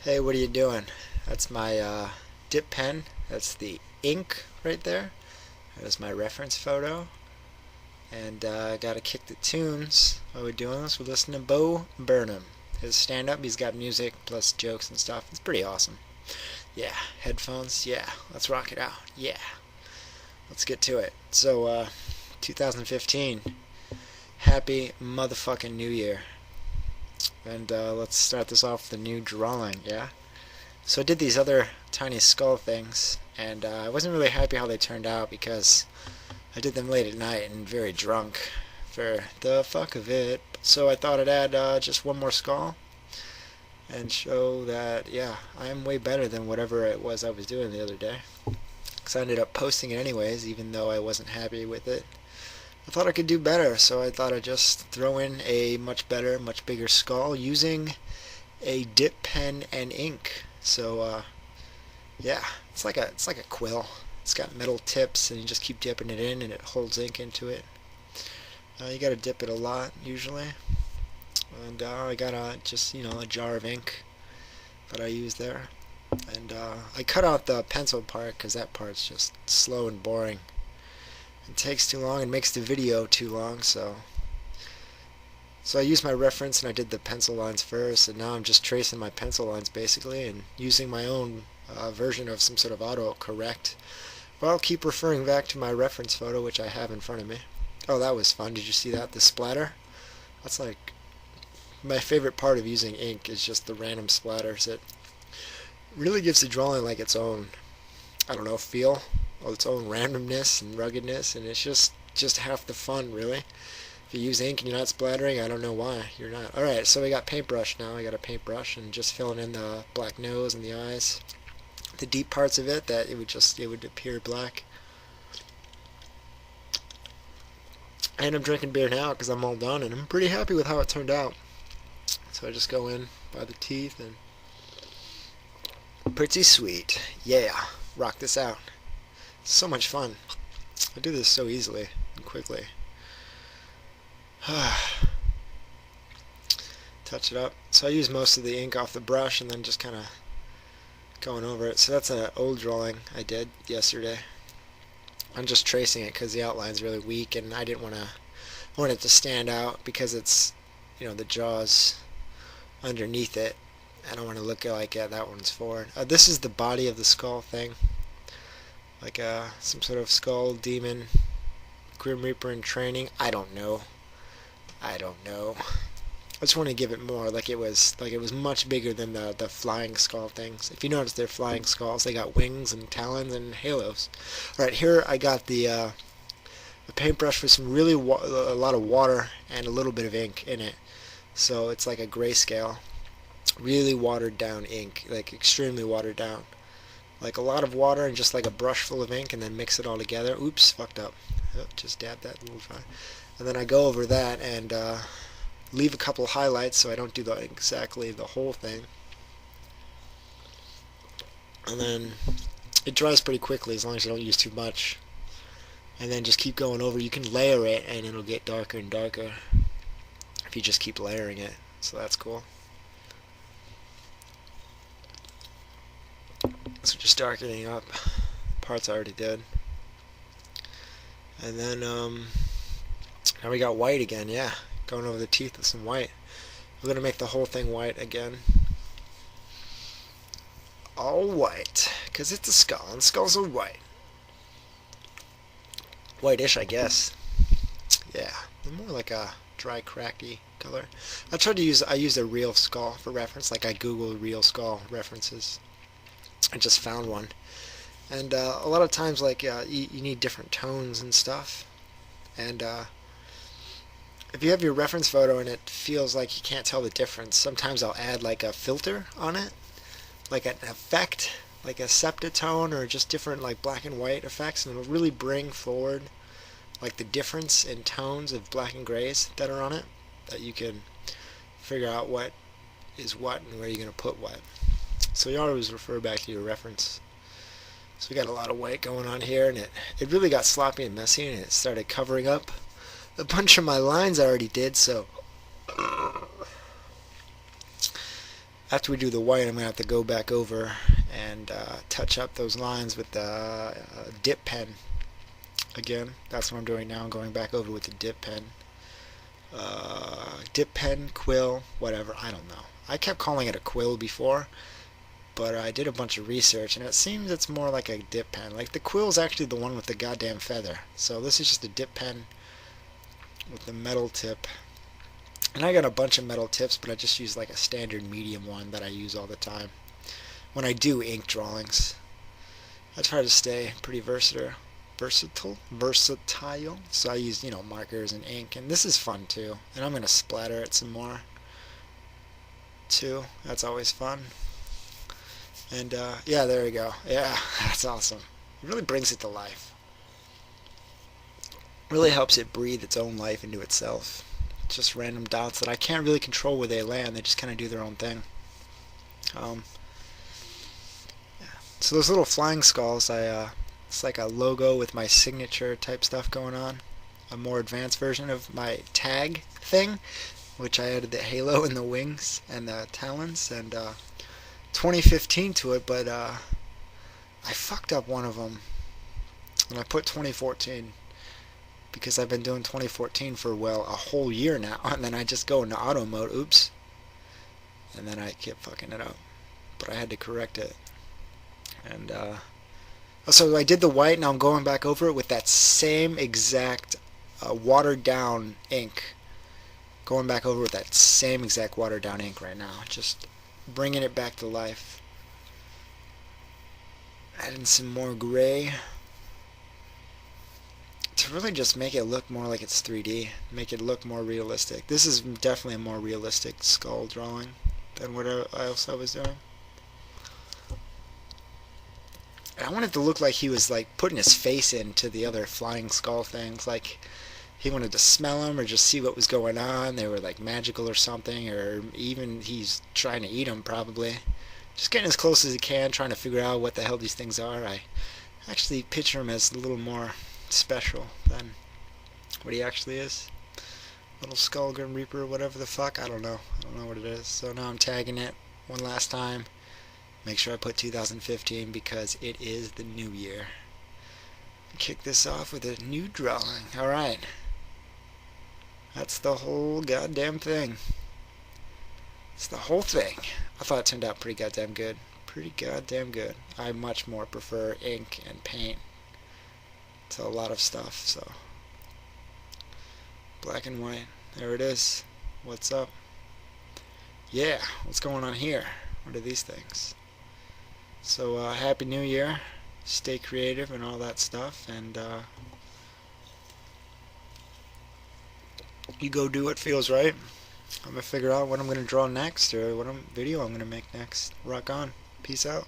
Hey, what are you doing? That's my dip pen. That's the ink right there. There's my reference photo. And I gotta kick the tunes while we're doing this. We're listening to Bo Burnham. His stand up, he's got music plus jokes and stuff. It's pretty awesome. Yeah, headphones. Yeah, let's rock it out. Yeah, let's get to it. So, 2015. Happy motherfucking New Year. And let's start this off with a new drawing, yeah? So I did these other tiny skull things, and I wasn't really happy how they turned out because I did them late at night and very drunk for the fuck of it. So I thought I'd add just one more skull and show that, yeah, I am way better than whatever it was I was doing the other day. Because I ended up posting it anyways, even though I wasn't happy with it. I thought I could do better, so I thought I'd just throw in a much better, much bigger skull using a dip pen and ink. So yeah, it's like a quill. It's got metal tips, and you just keep dipping it in, and it holds ink into it. You gotta dip it a lot usually, and I got a jar of ink that I use there, and I cut out the pencil part because that part's just slow and boring. It takes too long and makes the video too long, so I used my reference and I did the pencil lines first, and now I'm just tracing my pencil lines basically and using my own version of some sort of auto-correct. But I'll keep referring back to my reference photo, which I have in front of me. Oh, that was fun. Did you see that? The splatter? That's like my favorite part of using ink is just the random splatters. It really gives the drawing like its own, I don't know, feel, or its own randomness and ruggedness, and it's just half the fun, really. If you use ink and you're not splattering, I don't know why you're not. Alright, so we got paintbrush now. I got a paintbrush and just filling in the black nose and the eyes. The deep parts of it, that it would appear black. And I'm drinking beer now because I'm all done and I'm pretty happy with how it turned out. So I just go in by the teeth and pretty sweet. Yeah, rock this out. So much fun. I do this so easily and quickly. Touch it up. So I use most of the ink off the brush and then just kind of going over it. So that's an old drawing I did yesterday. I'm just tracing it because the outline's really weak and I didn't want it to stand out because it's, the jaw's underneath it. I don't want to look like that one's forward. This is the body of the skull thing. Like some sort of skull demon, Grim Reaper in training. I don't know. I just want to give it more, like it was much bigger than the flying skull things. If you notice, they're flying skulls. They got wings and talons and halos. All right, here I got the paintbrush with some really a lot of water and a little bit of ink in it. So it's like a grayscale, really watered down ink, like extremely watered down. Like a lot of water and just like a brush full of ink, and then mix it all together. Oops, fucked up. Oh, just dab that a little dry. And then I go over that and leave a couple highlights so I don't do exactly the whole thing. And then it dries pretty quickly as long as you don't use too much. And then just keep going over. You can layer it and it'll get darker and darker if you just keep layering it. So that's cool. So just darkening up parts I already did. And then now we got white again, yeah. Going over the teeth with some white. We're going to make the whole thing white again. All white. Because it's a skull, and skulls are white. Whitish, I guess. Yeah. More like a dry, cracky color. I used a real skull for reference. Like I googled real skull references. I just found one. And a lot of times, like, you need different tones and stuff. And if you have your reference photo and it feels like you can't tell the difference, sometimes I'll add like a filter on it, like an effect, like a septatone or just different like black and white effects, and it'll really bring forward like the difference in tones of black and grays that are on it, that you can figure out what is what and where you're going to put what. So you always refer back to your reference. So we got a lot of white going on here, and it really got sloppy and messy, and it started covering up a bunch of my lines I already did, so after we do the white, I'm going to have to go back over and touch up those lines with the dip pen. Again, that's what I'm doing now. I'm going back over with the dip pen. Dip pen, quill, whatever, I don't know. I kept calling it a quill before, but I did a bunch of research, and it seems it's more like a dip pen. Like, the quill's actually the one with the goddamn feather. So this is just a dip pen with the metal tip. And I got a bunch of metal tips, but I just use like a standard medium one that I use all the time when I do ink drawings. I try to stay pretty versatile. So I use, markers and ink, and this is fun too. And I'm gonna splatter it some more too. That's always fun. And yeah, there we go. Yeah, that's awesome. It really brings it to life. Really helps it breathe its own life into itself. Just random dots that I can't really control where they land. They just kind of do their own thing. Yeah. So those little flying skulls, it's like a logo with my signature type stuff going on. A more advanced version of my tag thing, which I added the halo and the wings and the talons and 2015 to it, but I fucked up one of them and I put 2014 because I've been doing 2014 for, well, a whole year now, and then I just go into auto mode, oops, and then I kept fucking it up, but I had to correct it. And so I did the white, now I'm going back over it with that same exact watered down ink, going back over with that same exact watered down ink right now, just bringing it back to life. Adding some more gray to really just make it look more like it's 3D, make it look more realistic. This is definitely a more realistic skull drawing than what else I was doing. I wanted to look like he was like putting his face into the other flying skull things, like he wanted to smell them or just see what was going on. They were like magical or something, or even he's trying to eat them probably. Just getting as close as he can, trying to figure out what the hell these things are. I actually picture him as a little more special than what he actually is. Little Skull Grim Reaper, whatever the fuck, I don't know what it is. So now I'm tagging it one last time. Make sure I put 2015 because it is the new year. Kick this off with a new drawing. Alright. That's the whole goddamn thing. It's the whole thing. I thought it turned out pretty goddamn good. Pretty goddamn good. I much more prefer ink and paint to a lot of stuff, so. Black and white. There it is. What's up? Yeah, what's going on here? What are these things? So, Happy New Year. Stay creative and all that stuff, and you go do what feels right. I'm gonna figure out what I'm gonna draw next or what video I'm gonna make next. Rock on. Peace out.